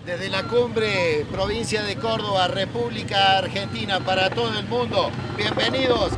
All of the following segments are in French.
Desde la cumbre, provincia de Córdoba, República Argentina, para todo el mundo. Bienvenidos.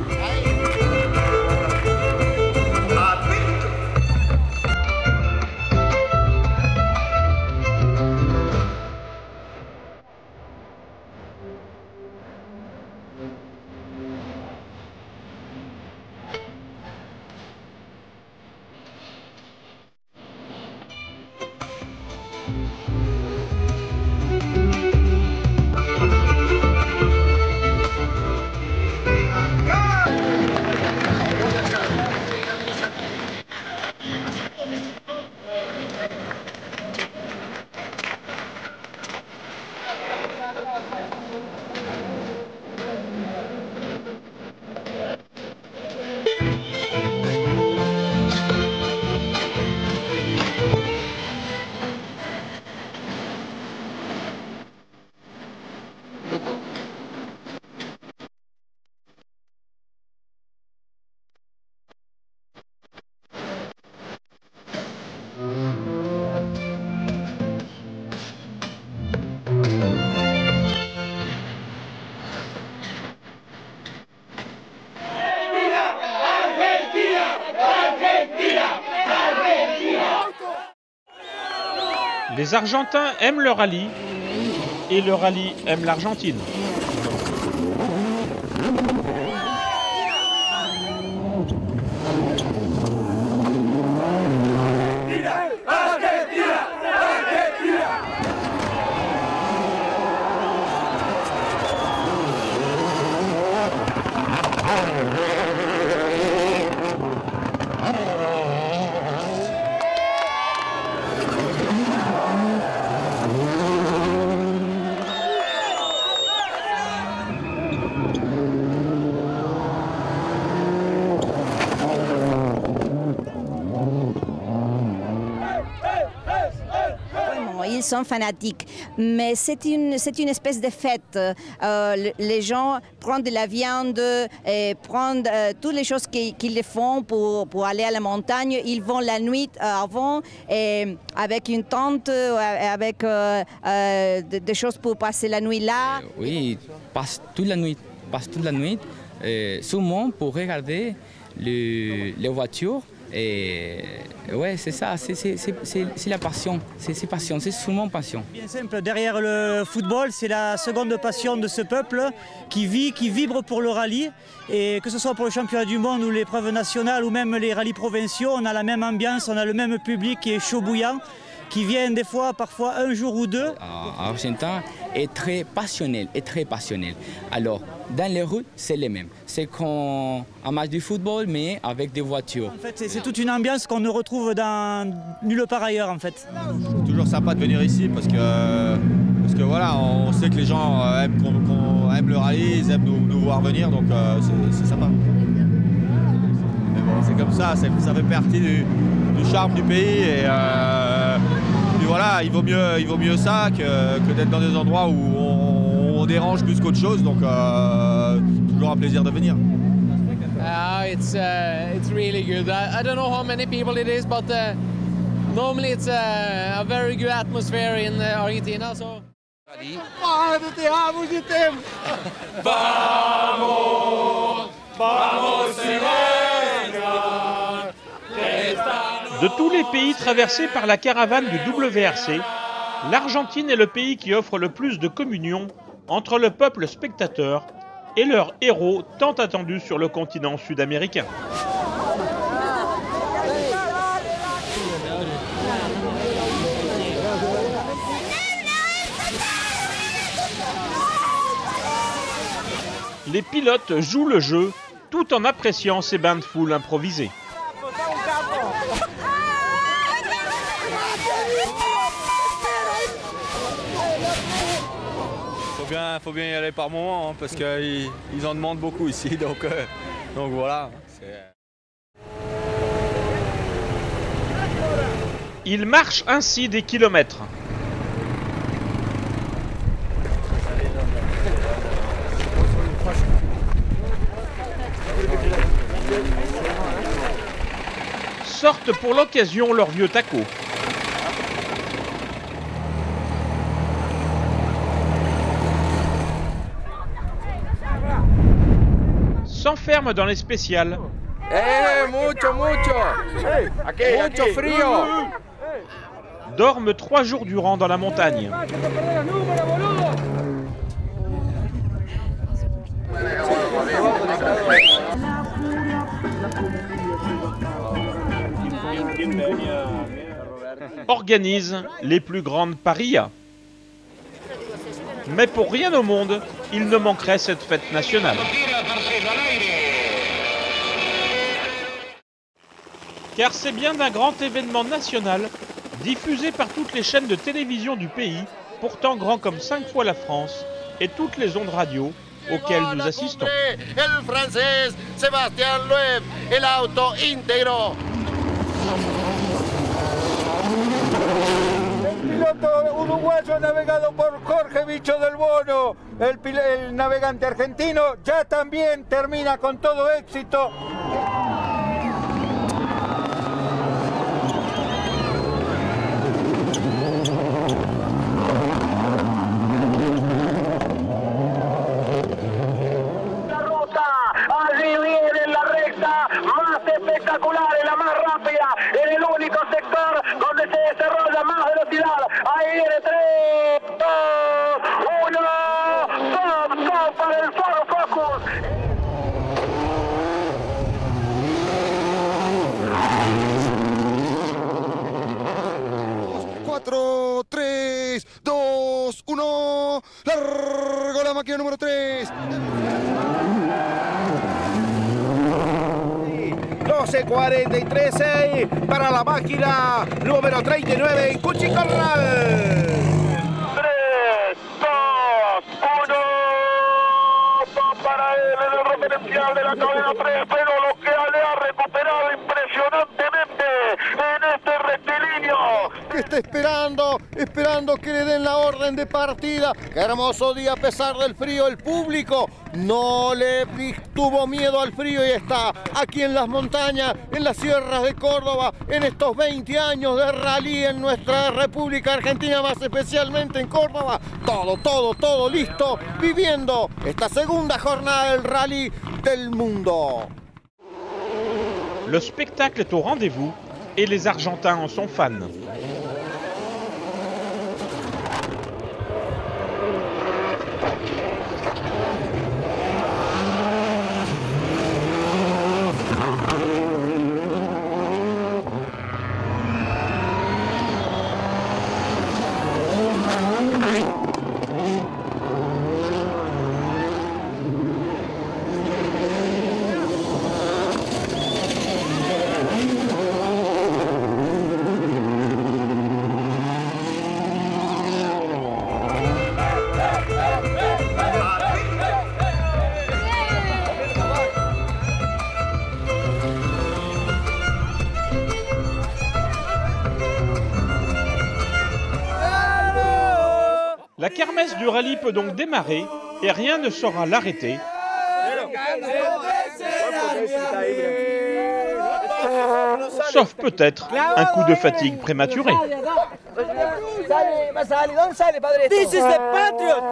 Les Argentins aiment le rallye et le rallye aime l'Argentine. Ils sont fanatiques, mais c'est une espèce de fête. Les gens prennent de la viande, et prennent toutes les choses qu'ils font pour aller à la montagne. Ils vont la nuit avant et avec une tente, avec des choses pour passer la nuit là. Oui, ils passent toute la nuit, souvent pour regarder les voitures. Et ouais, c'est ça, c'est la passion, c'est passion, c'est seulement passion. Bien simple, derrière le football, c'est la seconde passion de ce peuple qui vibre pour le rallye. Et que ce soit pour le championnat du monde ou l'épreuve nationale ou même les rallyes provinciaux, on a la même ambiance, on a le même public qui est chaud bouillant, qui vient des fois, parfois un jour ou deux. Argentin est très passionnel, Alors, dans les rues, c'est les mêmes. C'est comme un match de football, mais avec des voitures. En fait, c'est toute une ambiance qu'on ne retrouve nulle part ailleurs, en fait. C'est toujours sympa de venir ici parce que voilà, on sait que les gens aiment le rallye, ils aiment nous voir venir, donc c'est sympa. Mais bon, c'est comme ça fait partie du charme du pays et voilà, il vaut mieux ça que d'être dans des endroits où on dérange plus qu'autre chose, donc toujours un plaisir de venir. It's really good. I don't know how many people it is, but normally it's a very good atmosphere in Argentina. So. De tous les pays traversés par la caravane du WRC, l'Argentine est le pays qui offre le plus de communion entre le peuple spectateur et leur héros tant attendu sur le continent sud-américain. Les pilotes jouent le jeu tout en appréciant ces bains de foule improvisés. Faut bien y aller par moment, hein, parce qu'ils en demandent beaucoup ici, donc voilà. Ils marchent ainsi des kilomètres. Sortent pour l'occasion leur vieux taco. s'enferment dans les spéciales. Mucho frío. Dorment 3 jours durant dans la montagne. Organisent les plus grandes parillas. Mais pour rien au monde, il ne manquerait cette fête nationale. Car c'est bien d'un grand événement national, diffusé par toutes les chaînes de télévision du pays, pourtant grand comme 5 fois la France, et toutes les ondes radio auxquelles nous assistons. El francés Sebastián Loeb, el auto íntegro. El piloto uruguayo navegado por Jorge Bicho del Bono, el navegante argentino, ya también termina con todo éxito. Espectacular, es la más rápida, en el único sector donde se desarrolla más velocidad. Ahí viene 3, 2, 1, stop para el Ford Focus. 4, 3, 2, 1, largo la máquina número 3. 12:43 para la máquina número 39 en Cuchicorral. 3, 2, 1, para él en el referencial de la cadena 3, pero lo que le ha recuperado impresionantemente en este rectilíneo. Que está esperando que le den la orden de partida. Qué hermoso día a pesar del frío. El público no le tuvo miedo al frío y está aquí en las montañas, en las sierras de Córdoba, en estos 20 años de rally en nuestra República Argentina, más especialmente en Córdoba. Todo listo, viviendo esta segunda jornada del rally del mundo. Le spectacle est au rendez-vous et les Argentins en sont fans. La kermesse du rallye peut donc démarrer et rien ne saura l'arrêter. Sauf peut-être un coup de fatigue prématuré. This is the Patriot.